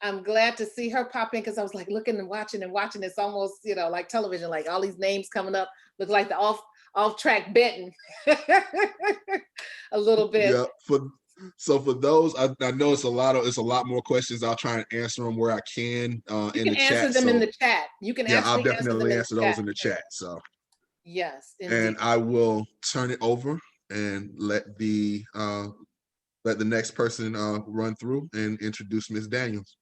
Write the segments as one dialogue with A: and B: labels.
A: I'm glad to see her pop in because I was like looking and watching and watching. It's almost, you know, like television, like all these names coming up, look like the off track betting a little bit.
B: Yeah. So for those, I know it's a lot more questions. I'll try and answer them where I can
A: You
B: in
A: can
B: the
A: answer
B: chat.
A: them in
B: So
A: the chat. You can
B: yeah, I'll
A: actually answer them
B: definitely
A: in
B: answer
A: the
B: those
A: chat.
B: in the chat. So
A: Yes,
B: and
A: indeed.
B: I will turn it over and let the next person run through and introduce Ms. Daniels.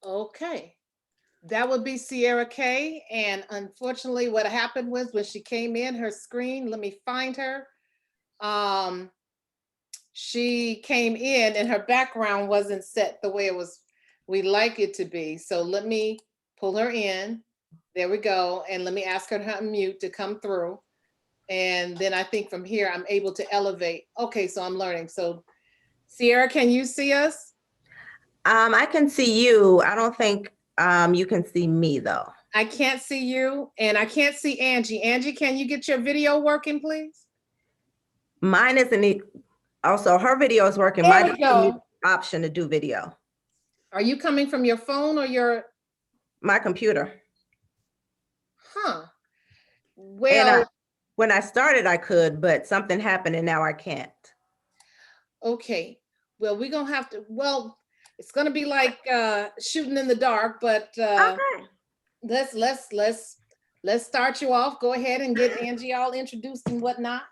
A: Okay. That would be Sierra K. And unfortunately, what happened was when she came in, her screen, let me find her. She came in and her background wasn't set the way we like it to be. So let me pull her in. There we go. And let me ask her to unmute to come through. And then I think from here, I'm able to elevate. Okay, so I'm learning. So Sierra, can you see us?
C: I can see you. I don't think you can see me though.
A: I can't see you and I can't see Angie. Angie, can you get your video working, please?
C: Mine isn't. Also, her video is working.
A: There
C: Mine
A: we go.
C: Option to do video.
A: Are you coming from your phone or your?
C: My computer.
A: Huh. Well,
C: when I started, I could, but something happened and now I can't.
A: Okay. Well, we're gonna have to. Well, it's gonna be like shooting in the dark, but
C: Okay.
A: let's start you off. Go ahead and get Angie all introduced and whatnot.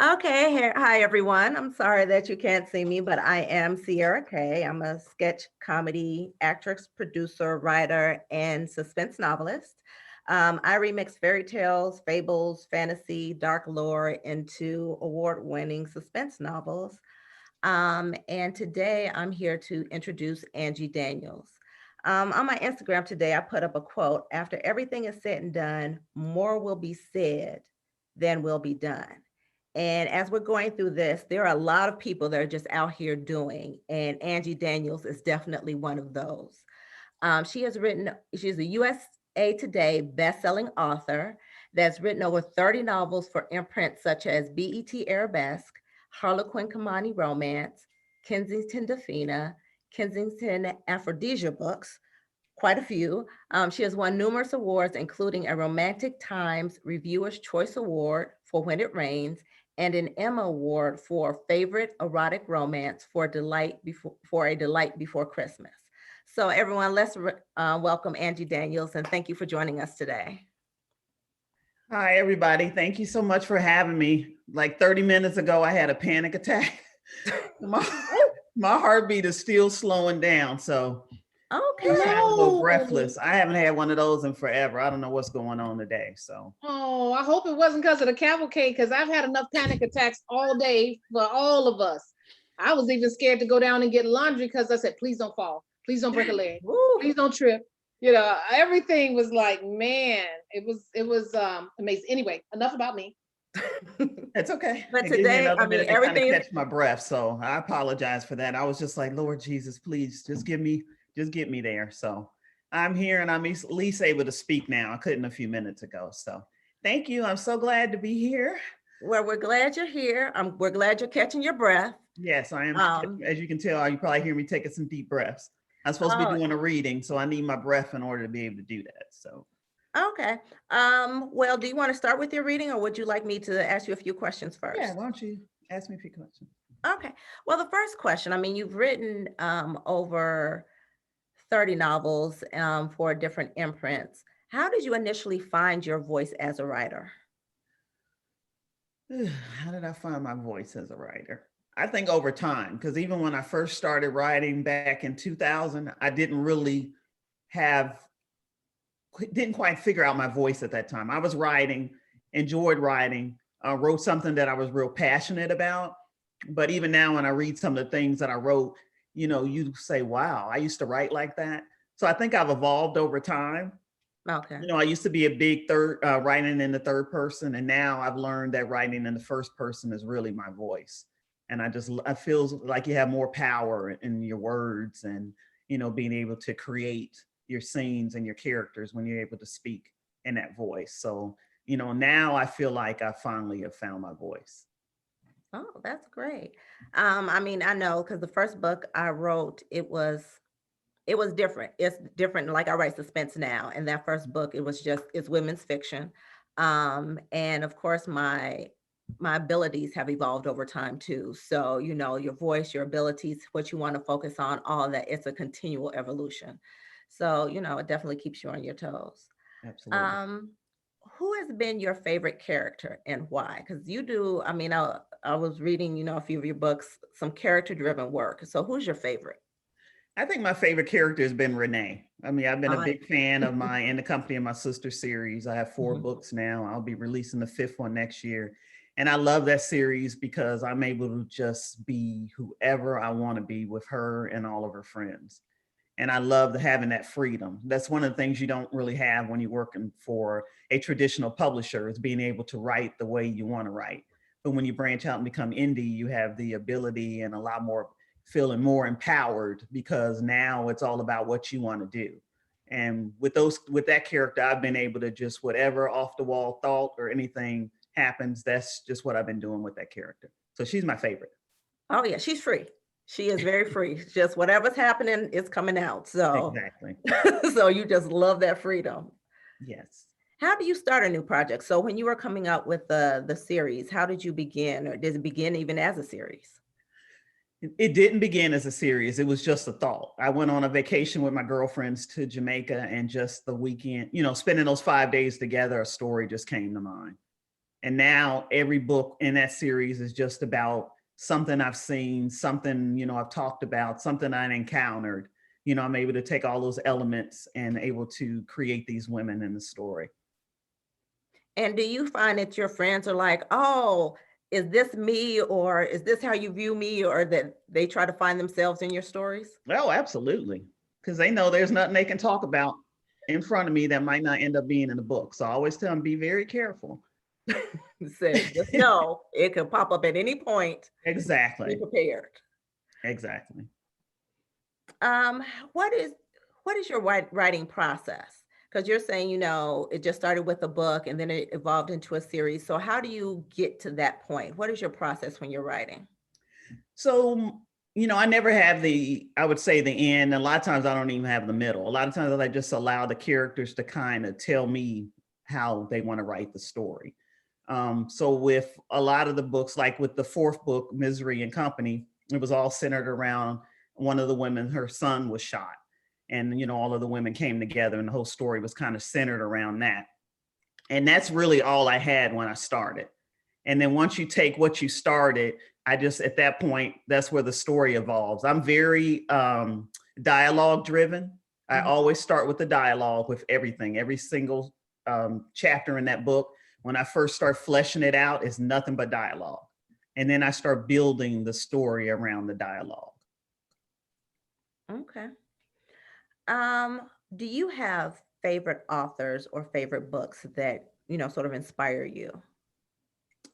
C: Okay. Hi, everyone. I'm sorry that you can't see me, but I am Sierra K. I'm a sketch comedy actress, producer, writer, and suspense novelist. I remix fairy tales, fables, fantasy, dark lore into award-winning suspense novels. And today I'm here to introduce Angie Daniels. On my Instagram today, I put up a quote: "After everything is said and done, more will be said than will be done." And as we're going through this, there are a lot of people that are just out here doing, and Angie Daniels is definitely one of those. She's a USA Today bestselling author that's written over 30 novels for imprints such as BET Arabesque, Harlequin Kamani Romance, Kensington Defina, Kensington Aphrodisia books, quite a few. She has won numerous awards, including a Romantic Times Reviewer's Choice Award for When It Rains and an Emma Award for Favorite Erotic Romance for a Delight Before Christmas. So everyone, let's welcome Angie Daniels, and thank you for joining us today.
D: Hi, everybody. Thank you so much for having me. Like 30 minutes ago, I had a panic attack. my heartbeat is still slowing down. So
C: okay,
D: I'm a little breathless. I haven't had one of those in forever. I don't know what's going on today. So
A: I hope it wasn't because of the cavalcade, because I've had enough panic attacks all day for all of us. I was even scared to go down and get laundry because I said, please don't fall. Please don't break a leg. Please don't trip. You know, everything was like, man, it was amazing. Anyway, enough about me.
D: It's okay.
C: But today, I mean, everything
D: to catch my breath. So I apologize for that. I was just like, Lord Jesus, please just get me there. So I'm here and I'm at least able to speak now. I couldn't a few minutes ago. So thank you. I'm so glad to be here.
C: Well, we're glad you're here. We're glad you're catching your breath.
D: Yes, I am. As you can tell, you probably hear me taking some deep breaths. I'm supposed to be doing a reading, so I need my breath in order to be able to do that. So.
C: Okay. Well, do you want to start with your reading, or would you like me to ask you a few questions first?
D: Yeah, why don't you ask me a few questions?
C: Okay. Well, the first question, I mean, you've written over 30 novels for different imprints. How did you initially find your voice as a writer?
D: How did I find my voice as a writer? I think over time, because even when I first started writing back in 2000, I didn't quite figure out my voice at that time. I was writing, enjoyed writing, wrote something that I was real passionate about. But even now, when I read some of the things that I wrote, you know, you say, wow, I used to write like that. So I think I've evolved over time.
C: Okay.
D: You know, I used to be a big writing in the third person. And now I've learned that writing in the first person is really my voice. And I feel like you have more power in your words and, you know, being able to create your scenes and your characters when you're able to speak in that voice. So, you know, now I feel like I finally have found my voice.
C: Oh, that's great. I mean, I know because the first book I wrote, it was different. It's different. Like I write suspense now, and that first book, it's women's fiction. And of course, my abilities have evolved over time too. So, you know, your voice, your abilities, what you want to focus on, all that, it's a continual evolution. So, you know, it definitely keeps you on your toes.
D: Absolutely.
C: Um, who has been your favorite character and why? Because you do, I mean, I was reading, you know, a few of your books, some character driven work. So who's your favorite?
D: I think my favorite character has been Renee. I mean, I've been a
C: I
D: big fan of my In the Company of My Sister series. I have 4
C: Mhm.
D: books now. I'll be releasing the 5th one next year. And I love that series because I'm able to just be whoever I want to be with her and all of her friends. And I love having that freedom. That's one of the things you don't really have when you're working for a traditional publisher, is being able to write the way you want to write. But when you branch out and become indie, you have the ability and a lot more, feeling more empowered, because now it's all about what you want to do. And with that character, I've been able to just, whatever off the wall thought or anything happens, that's just what I've been doing with that character. So she's my favorite.
C: Oh yeah, she's free. She is very free. It's just whatever's happening is coming out. So
D: Exactly.
C: so you just love that freedom.
D: Yes.
C: How do you start a new project? So when you were coming up with the series, how did you begin, or did it begin even as a series?
D: It didn't begin as a series. It was just a thought. I went on a vacation with my girlfriends to Jamaica, and just the weekend, you know, spending those 5 days together, a story just came to mind. And now every book in that series is just about something I've seen, something, you know, I've talked about, something I encountered. You know, I'm able to take all those elements and able to create these women in the story.
C: And do you find that your friends are like, oh, is this me, or is this how you view me, or that they try to find themselves in your stories?
D: Oh, absolutely. Because they know there's nothing they can talk about in front of me that might not end up being in the book. So I always tell them, be very careful.
C: Say, just know it could pop up at any point. Be
D: Exactly.
C: prepared.
D: Exactly.
C: Um, what is your writing process? Because you're saying, you know, it just started with a book and then it evolved into a series. So how do you get to that point? What is your process when you're writing?
D: So, you know, I never have I would say the end. A lot of times I don't even have the middle. A lot of times I just allow the characters to kind of tell me how they want to write the story. So with a lot of the books, like with the 4th book, Misery and Company, it was all centered around one of the women, her son was shot. And, you know, all of the women came together and the whole story was kind of centered around that. And that's really all I had when I started. And then once you take what you started, I just, at that point, that's where the story evolves. I'm very dialogue driven. I
C: Mhm.
D: always start with the dialogue with everything, every single chapter in that book. When I first start fleshing it out, it's nothing but dialogue. And then I start building the story around the dialogue.
C: Okay. Do you have favorite authors or favorite books that, you know, sort of inspire you?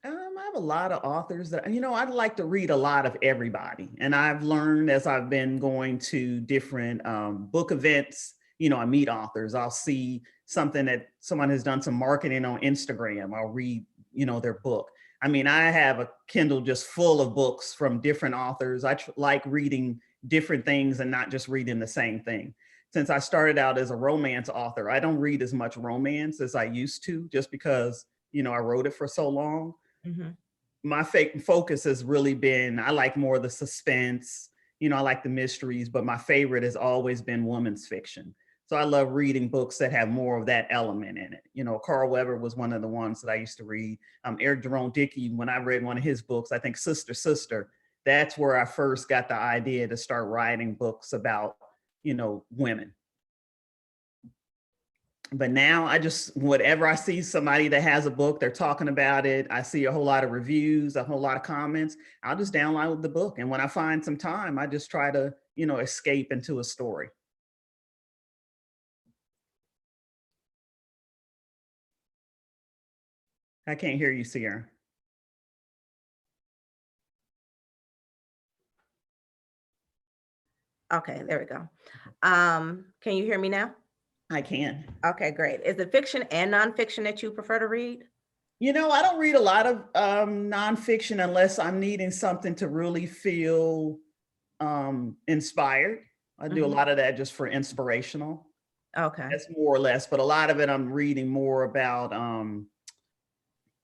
D: I have a lot of authors that, you know, I'd like to read a lot of everybody. And I've learned as I've been going to different book events, you know, I meet authors. I'll see something that someone has done some marketing on Instagram. I'll read, you know, their book. I mean, I have a Kindle just full of books from different authors. Like reading different things and not just reading the same thing. Since I started out as a romance author, I don't read as much romance as I used to, just because, you know, I wrote it for so long.
C: Mhm.
D: My focus has really been, I like more of the suspense, you know, I like the mysteries, but my favorite has always been women's fiction. So I love reading books that have more of that element in it. You know, Carl Weber was one of the ones that I used to read. Eric Jerome Dickey, when I read one of his books, I think Sister, Sister, that's where I first got the idea to start writing books about, you know, women. But now I just, whatever I see somebody that has a book, they're talking about it, I see a whole lot of reviews, a whole lot of comments, I'll just download the book. And when I find some time, I just try to, you know, escape into a story. I can't hear you, Sierra.
C: Okay, there we go. Can you hear me now?
D: I can.
C: Okay, great. Is it fiction and nonfiction that you prefer to read?
D: You know, I don't read a lot of nonfiction unless I'm needing something to really feel inspired. I do a
C: Mhm.
D: lot of that just for inspirational.
C: Okay.
D: That's more or less, but a lot of it I'm reading more about,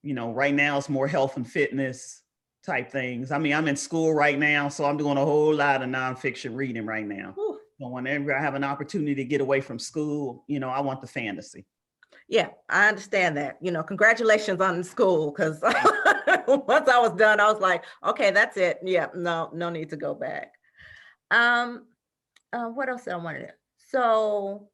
D: you know, right now it's more health and fitness type things. I mean, I'm in school right now, so I'm doing a whole lot of nonfiction reading right now.
C: Whew.
D: So whenever I have an opportunity to get away from school, you know, I want the fantasy.
C: Yeah, I understand that. Congratulations on the school, because once I was done, I was like, okay, that's it. Yeah, no need to go back. Um, what else did I want to do? So,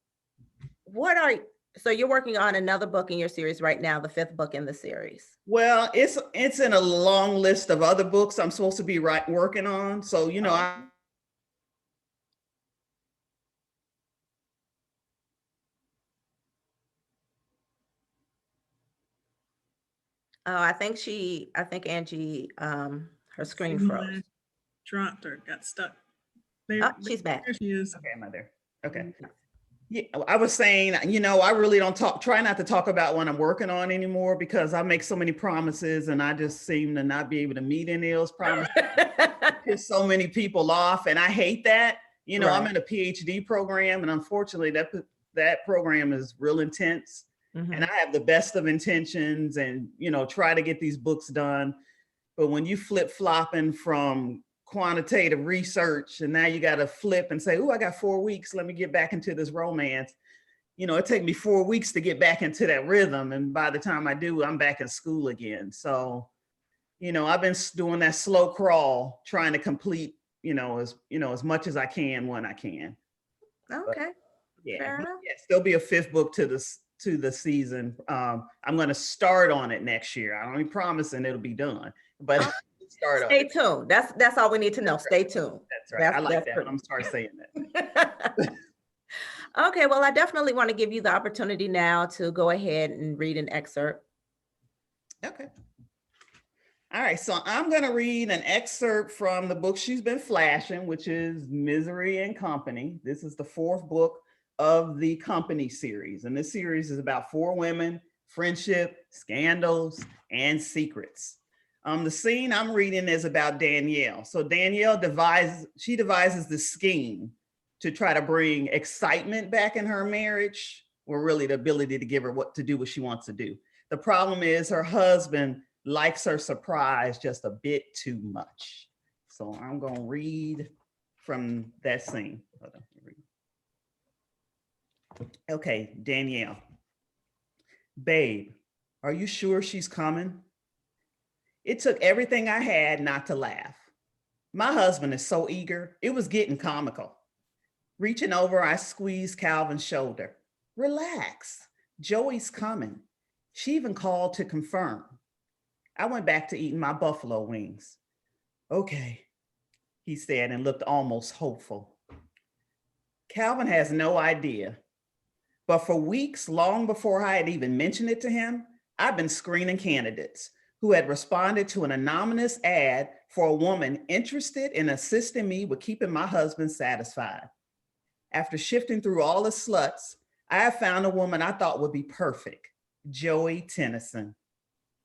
C: what are so you're working on another book in your series right now, the 5th book in the series.
D: Well, it's in a long list of other books I'm supposed to be working on. So, you know,
C: Oh. I think Angie, her screen froze.
E: Signal dropped or got stuck.
C: Oh, she's back.
E: There she is.
D: okay, am I there? Okay. Yeah, I was saying, you know, I really don't try not to talk about what I'm working on anymore because I make so many promises and I just seem to not be able to meet any of those promises. Piss so many people off, and I hate that. You know, I'm
C: Right.
D: in a PhD program, and unfortunately, that program is real intense.
C: Mhm.
D: And I have the best of intentions, and you know, try to get these books done. But when you flip flopping from quantitative research, and now you got to flip and say, "Oh, I got 4 weeks. Let me get back into this romance." You know, it takes me 4 weeks to get back into that rhythm, and by the time I do, I'm back in school again. So you know, I've been doing that slow crawl, trying to complete, as much as I can when I can.
C: Okay.
D: Yeah,
C: Fair
D: but
C: enough.
D: yes, there'll be a 5th book to the season. I'm going to start on it next year. I don't even promising it'll be done, but
C: Oh,
D: start on
C: Stay
D: it.
C: tuned. That's all we need to know. Stay tuned.
D: That's right. I like that.
C: pretty-
D: I'm gonna start saying that.
C: Okay, well, I definitely want to give you the opportunity now to go ahead and read an excerpt.
D: Okay. All right, so I'm going to read an excerpt from the book she's been flashing, which is Misery and Company. This is the 4th book of the Company series. And this series is about 4 women, friendship, scandals, and secrets. The scene I'm reading is about Danielle. So Danielle devises the scheme to try to bring excitement back in her marriage, or really the ability to give her what she wants to do. The problem is her husband likes her surprise just a bit too much. So I'm going to read from that scene. Okay, Danielle. Babe, are you sure she's coming? It took everything I had not to laugh. My husband is so eager, it was getting comical. Reaching over, I squeezed Calvin's shoulder. Relax, Joey's coming. She even called to confirm. I went back to eating my buffalo wings. Okay, he said and looked almost hopeful. Calvin has no idea, but for weeks, long before I had even mentioned it to him, I've been screening candidates who had responded to an anonymous ad for a woman interested in assisting me with keeping my husband satisfied. After shifting through all the sluts, I have found a woman I thought would be perfect, Joey Tennyson.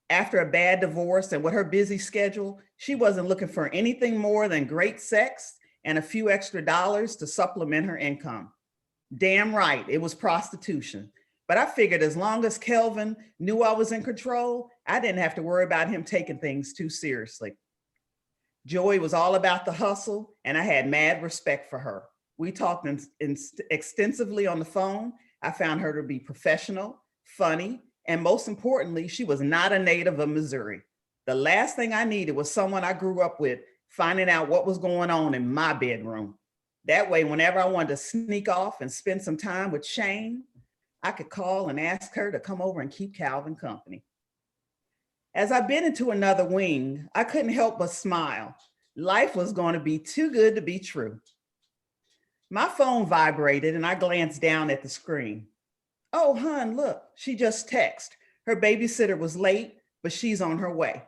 D: After a bad divorce and with her busy schedule, she wasn't looking for anything more than great sex and a few extra dollars to supplement her income. Damn right, it was prostitution. But I figured as long as Kelvin knew I was in control, I didn't have to worry about him taking things too seriously. Joey was all about the hustle, and I had mad respect for her. We talked extensively on the phone. I found her to be professional, funny, and most importantly, she was not a native of Missouri. The last thing I needed was someone I grew up with finding out what was going on in my bedroom. That way, whenever I wanted to sneak off and spend some time with Shane, I could call and ask her to come over and keep Calvin company. As I bent into another wing, I couldn't help but smile. Life was going to be too good to be true. My phone vibrated and I glanced down at the screen. Oh, hun, look, she just texted. Her babysitter was late, but she's on her way.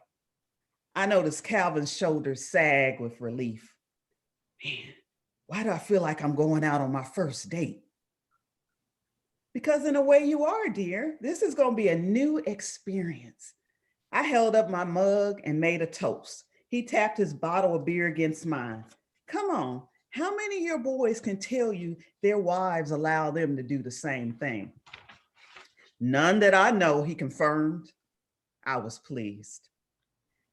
D: I noticed Calvin's shoulders sag with relief. Man, why do I feel like I'm going out on my first date? Because in a way you are, dear. This is going to be a new experience. I held up my mug and made a toast. He tapped his bottle of beer against mine. Come on, how many of your boys can tell you their wives allow them to do the same thing? None that I know, he confirmed. I was pleased.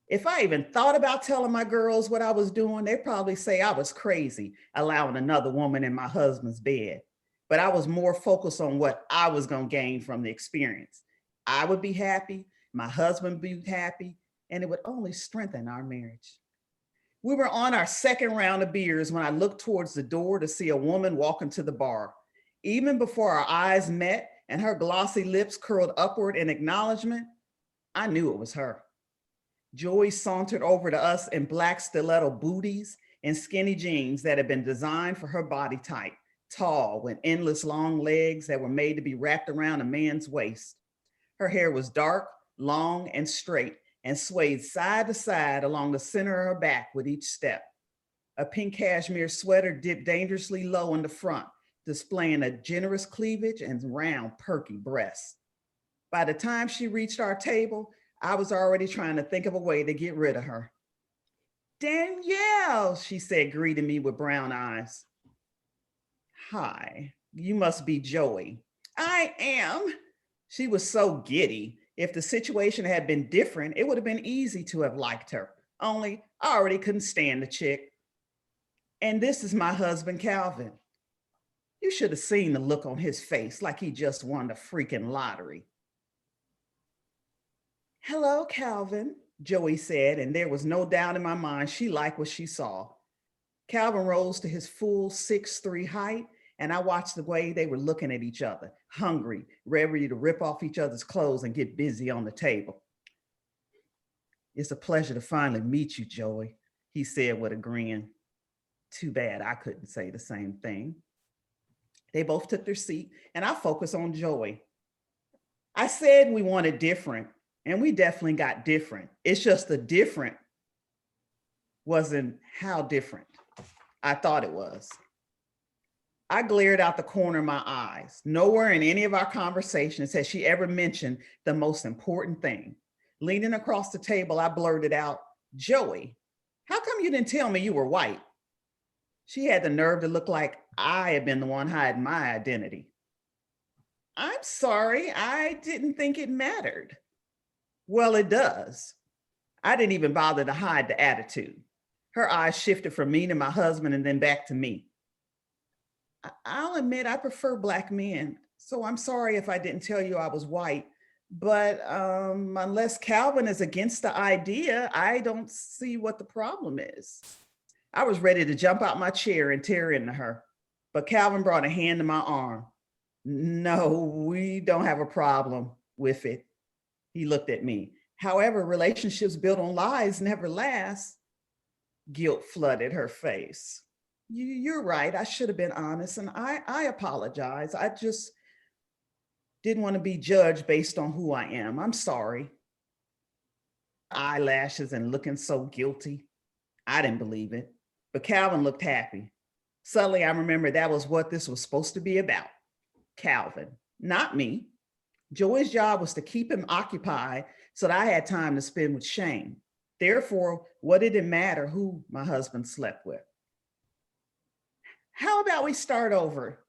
D: If I even thought about telling my girls what I was doing, they'd probably say I was crazy, allowing another woman in my husband's bed. But I was more focused on what I was going to gain from the experience. I would be happy, my husband would be happy, and it would only strengthen our marriage. We were on our second round of beers when I looked towards the door to see a woman walk into the bar. Even before our eyes met and her glossy lips curled upward in acknowledgement, I knew it was her. Joey sauntered over to us in black stiletto booties and skinny jeans that had been designed for her body type, tall with endless long legs that were made to be wrapped around a man's waist. Her hair was dark, long, and straight, and swayed side to side along the center of her back with each step. A pink cashmere sweater dipped dangerously low in the front, displaying a generous cleavage and round, perky breasts. By the time she reached our table, I was already trying to think of a way to get rid of her. Danielle, she said, greeting me with brown eyes. Hi, you must be Joey. I am. She was so giddy. If the situation had been different, it would have been easy to have liked her. Only I already couldn't stand the chick. And this is my husband, Calvin. You should have seen the look on his face, like he just won the freaking lottery. Hello, Calvin, Joey said, and there was no doubt in my mind she liked what she saw. Calvin rose to his full 6'3" height, and I watched the way they were looking at each other, hungry, ready to rip off each other's clothes and get busy on the table. It's a pleasure to finally meet you, Joey, he said with a grin. Too bad I couldn't say the same thing. They both took their seat, and I focused on Joey. I said we wanted different. And we definitely got different. It's just the different wasn't how different I thought it was. I glared out the corner of my eyes. Nowhere in any of our conversations had she ever mentioned the most important thing. Leaning across the table, I blurted out, Joey, how come you didn't tell me you were white? She had the nerve to look like I had been the one hiding my identity. I'm sorry, I didn't think it mattered. Well, it does. I didn't even bother to hide the attitude. Her eyes shifted from me to my husband and then back to me. I'll admit I prefer Black men, so I'm sorry if I didn't tell you I was white, but unless Calvin is against the idea, I don't see what the problem is. I was ready to jump out my chair and tear into her, but Calvin brought a hand to my arm. No, we don't have a problem with it. He looked at me. However, relationships built on lies never last. Guilt flooded her face. You're right. I should have been honest, and I apologize. I just didn't want to be judged based on who I am. I'm sorry. Eyelashes and looking so guilty. I didn't believe it, but Calvin looked happy. Suddenly, I remembered that was what this was supposed to be about. Calvin, not me. Joey's job was to keep him occupied so that I had time to spend with Shane. Therefore, what did it matter who my husband slept with? How about we start over?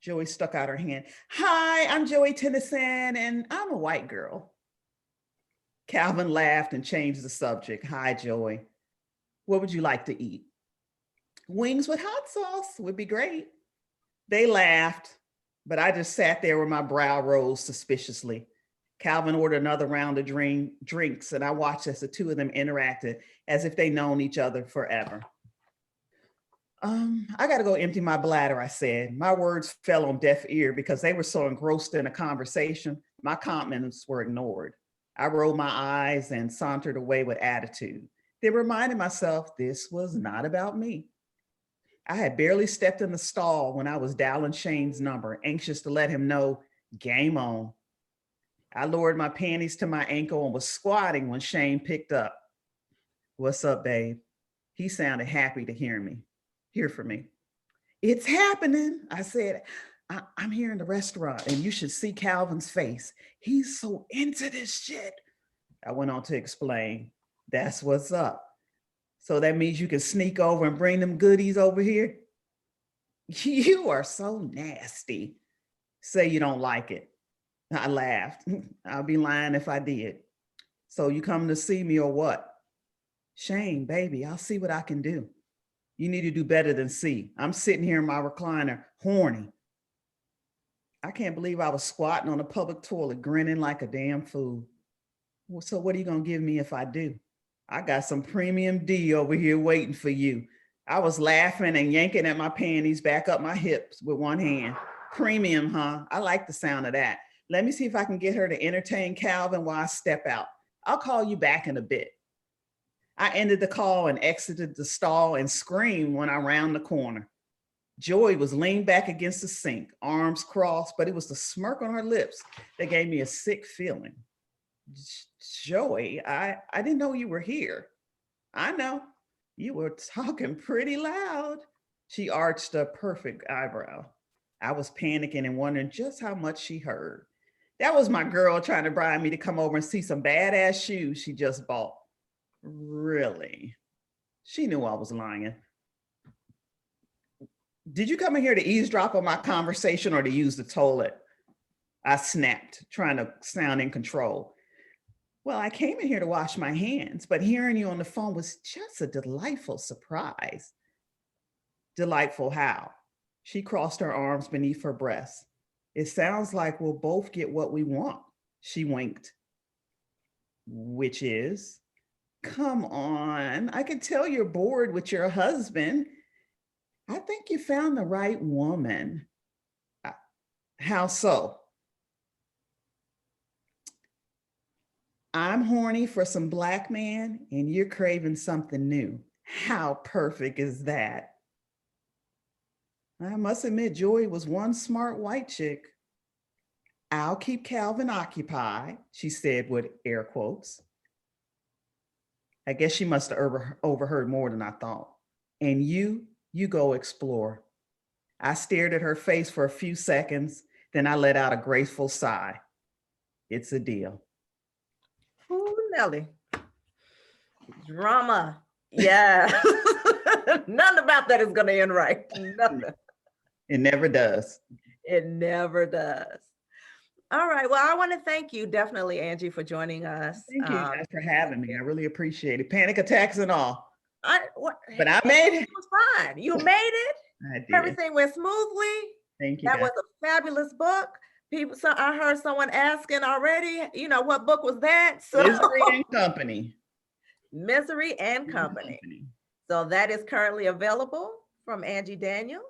D: Joey stuck out her hand. Hi, I'm Joey Tennyson, and I'm a white girl. Calvin laughed and changed the subject. Hi, Joey. What would you like to eat? Wings with hot sauce would be great. They laughed, but I just sat there with my brow rose suspiciously. Calvin ordered another round of drinks, and I watched as the two of them interacted as if they'd known each other forever. I got to go empty my bladder, I said. My words fell on deaf ear because they were so engrossed in a conversation, my comments were ignored. I rolled my eyes and sauntered away with attitude. Then reminded myself this was not about me. I had barely stepped in the stall when I was dialing Shane's number, anxious to let him know, game on. I lowered my panties to my ankle and was squatting when Shane picked up. What's up, babe? He sounded happy to hear from me. It's happening, I said. I'm here in the restaurant and you should see Calvin's face. He's so into this shit. I went on to explain, that's what's up. So that means you can sneak over and bring them goodies over here? You are so nasty. Say you don't like it. I laughed. I'll be lying if I did. So you come to see me or what? Shame, baby, I'll see what I can do. You need to do better than see. I'm sitting here in my recliner, horny. I can't believe I was squatting on a public toilet, grinning like a damn fool. Well, so what are you gonna give me if I do? I got some premium D over here waiting for you. I was laughing and yanking at my panties back up my hips with one hand. Premium, huh? I like the sound of that. Let me see if I can get her to entertain Calvin while I step out. I'll call you back in a bit. I ended the call and exited the stall and screamed when I round the corner. Joy was leaned back against the sink, arms crossed, but it was the smirk on her lips that gave me a sick feeling. Joy, I didn't know you were here. I know, you were talking pretty loud. She arched a perfect eyebrow. I was panicking and wondering just how much she heard. That was my girl trying to bribe me to come over and see some badass shoes she just bought. Really? She knew I was lying. Did you come in here to eavesdrop on my conversation or to use the toilet? I snapped, trying to sound in control. Well, I came in here to wash my hands, but hearing you on the phone was just a delightful surprise. Delightful how? She crossed her arms beneath her breasts. It sounds like we'll both get what we want. She winked. Which is? Come on, I can tell you're bored with your husband. I think you found the right woman. How so? I'm horny for some black man and you're craving something new. How perfect is that? I must admit, Joy was one smart white chick. I'll keep Calvin occupied, she said with air quotes. I guess she must have overheard more than I thought. And you go explore. I stared at her face for a few seconds, then I let out a graceful sigh. It's a deal.
C: Ooh, Nelly. Drama. Yeah. Nothing about that is going to end right. Nothing.
D: It never does.
C: It never does. All right. Well, I want to thank you definitely, Angie, for joining us.
D: Thank you guys for having me. I really appreciate it. Panic attacks and all. But I
C: Hey,
D: made it.
C: It was fine. You made it.
D: I did.
C: Everything went smoothly.
D: Thank you.
C: That
D: guys.
C: was a fabulous book. People, so I heard someone asking already, what book was that? So
D: Misery and Company.
C: Misery and Company. So that is currently available from Angie Daniels.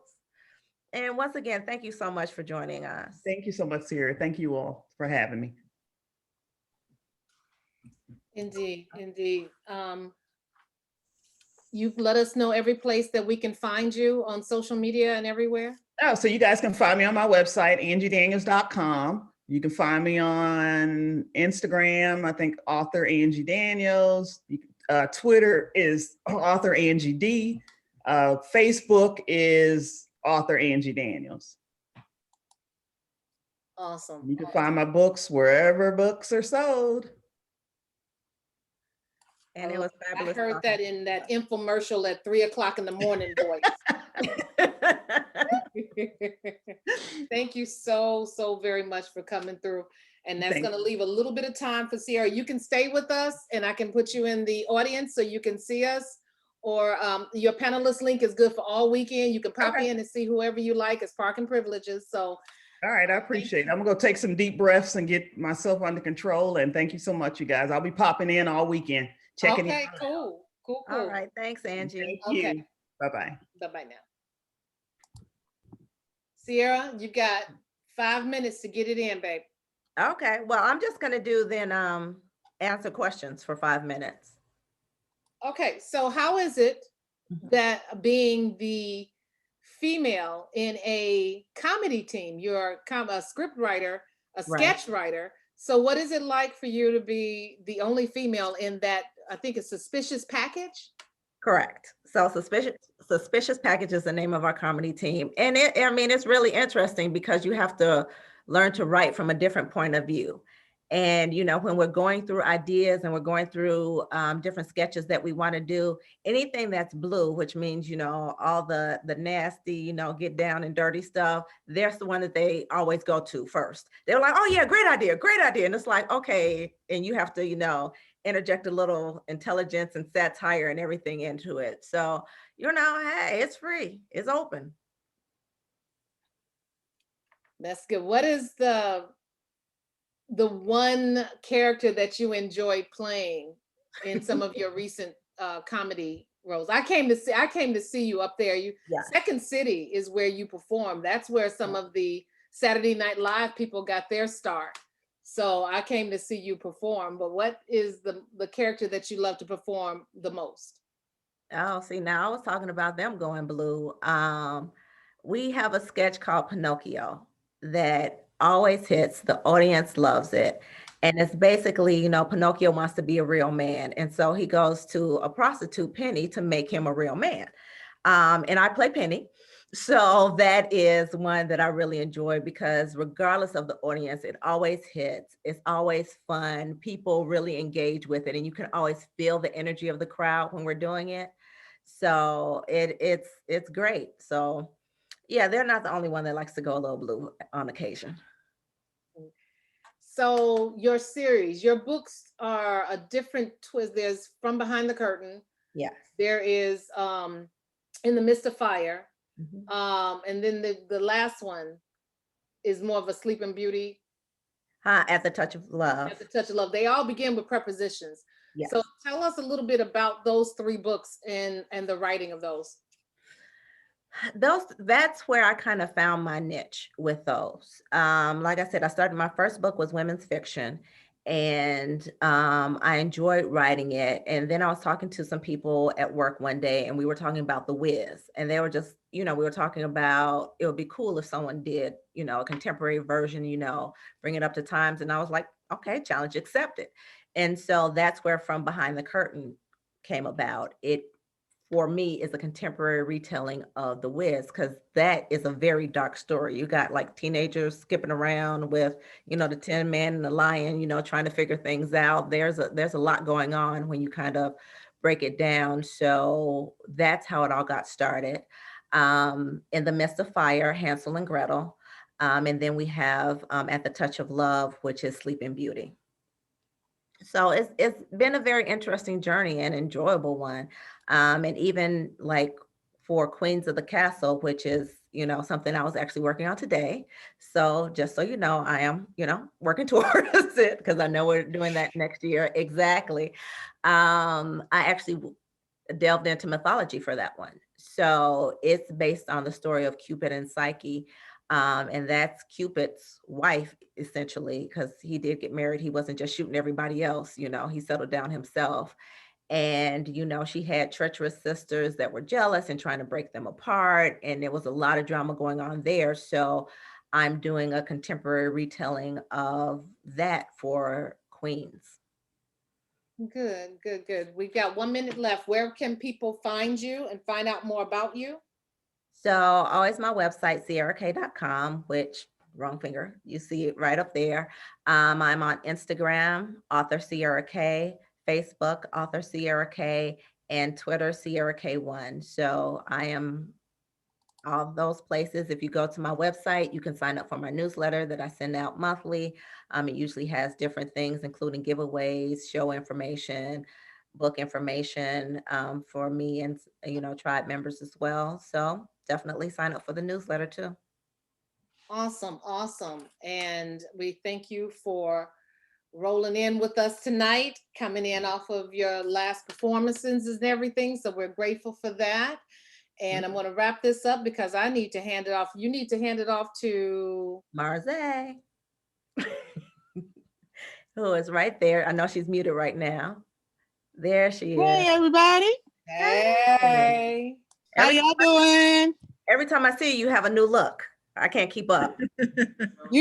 C: And once again, thank you so much for joining us.
D: Thank you so much, Sierra. Thank you all for having me.
A: Indeed, indeed. You've let us know every place that we can find you on social media and everywhere.
D: Oh, so you guys can find me on my website, angiedaniels.com. You can find me on Instagram, I think author Angie Daniels. Twitter is author Angie D. Facebook is author Angie Daniels.
A: Awesome.
D: You can find my books wherever books are sold.
C: And it was fabulous.
A: I heard that in that infomercial at 3 o'clock in the morning voice. Thank you so very much for coming through. And that's going to leave a little bit of time for Sierra. You can stay with us and I can put you in the audience so you can see us. Or your panelist link is good for all weekend. You can pop in and see whoever you like. It's parking privileges. So.
D: All right, I appreciate it. I'm gonna go take some deep breaths and get myself under control. And thank you so much, you guys. I'll be popping in all weekend. Checking in.
A: Okay, cool.
C: All right, thanks, Angie.
D: Thank
A: Okay.
D: you. Bye-bye.
A: Bye-bye now. Sierra, you got 5 minutes to get it in, babe.
C: Okay, well, I'm just gonna do then answer questions for 5 minutes.
A: Okay, so how is it that being the female in a comedy team, you're a script writer, a sketch writer. So what is it like for you to be the only female in that, I think it's Suspicious Package?
C: Correct. So Suspicious Package is the name of our comedy team. And it's really interesting because you have to learn to write from a different point of view. And, when we're going through ideas and we're going through different sketches that we want to do, anything that's blue, which means, all the nasty, get down and dirty stuff, that's the one that they always go to first. They're like, oh yeah, great idea, great idea. And it's like, okay. And you have to, interject a little intelligence and satire and everything into it. So, hey, it's free, it's open.
A: That's good. What is the one character that you enjoyed playing in some of your recent comedy roles? I came to see you up there.
C: Yeah.
A: Second City is where you perform. That's where some of the Saturday Night Live people got their start. So I came to see you perform. But what is the character that you love to perform the most?
C: Oh, see, now I was talking about them going blue. We have a sketch called Pinocchio that always hits. The audience loves it. And it's basically, Pinocchio wants to be a real man. And so he goes to a prostitute, Penny, to make him a real man. And I play Penny. So that is one that I really enjoy because regardless of the audience, it always hits. It's always fun. People really engage with it. And you can always feel the energy of the crowd when we're doing it. So it's great. So yeah, they're not the only one that likes to go a little blue on occasion.
A: So your series, your books are a different twist. There's From Behind the Curtain.
C: Yes.
A: There is In the Midst of Fire.
C: Mhm.
A: And then the last one is more of a Sleeping Beauty.
C: At the Touch of Love.
A: At the Touch of Love. They all begin with prepositions.
C: Yes.
A: So tell us a little bit about those three books and the writing of those.
C: That's where I kind of found my niche with those. Like I said, I started, my first book was women's fiction, and I enjoyed writing it. And then I was talking to some people at work one day, and we were talking about The Wiz, and they were just, we were talking about it would be cool if someone did, a contemporary version, bring it up to times. And I was like, okay, challenge accepted. And so that's where From Behind the Curtain came about. It, for me, is a contemporary retelling of The Wiz, because that is a very dark story. You got like teenagers skipping around with, the Tin Man and the Lion, trying to figure things out. There's a lot going on when you kind of break it down. So that's how it all got started. In the Midst of Fire, Hansel and Gretel. And then we have At the Touch of Love, which is Sleeping Beauty. So it's been a very interesting journey and enjoyable one. And even like for Queens of the Castle, which is, something I was actually working on today. So just so you know, I am, working towards it because I know we're doing that next year. Exactly. I actually delved into mythology for that one. So it's based on the story of Cupid and Psyche. And that's Cupid's wife, essentially, because he did get married. He wasn't just shooting everybody else, he settled down himself. And, she had treacherous sisters that were jealous and trying to break them apart. And there was a lot of drama going on there. So I'm doing a contemporary retelling of that for Queens.
A: Good, good, good. We've got 1 minute left. Where can people find you and find out more about you?
C: So always my website, sierrak.com, which, wrong finger, you see it right up there. I'm on Instagram, author Sierra K, Facebook, author Sierra K, and Twitter, Sierra K1. So I am all those places. If you go to my website, you can sign up for my newsletter that I send out monthly. It usually has different things, including giveaways, show information, book information for me and, tribe members as well. So definitely sign up for the newsletter too.
A: Awesome, awesome. And we thank you for rolling in with us tonight, coming in off of your last performances and everything. So we're grateful for that. And I'm going to wrap this up because I need to hand it off. You need to hand it off to
C: Marze, who is right there. I know she's muted right now. There she is.
F: Hey, everybody.
A: Hey.
F: How y'all doing?
C: Every time I see you, you have a new look. I can't keep up.
F: You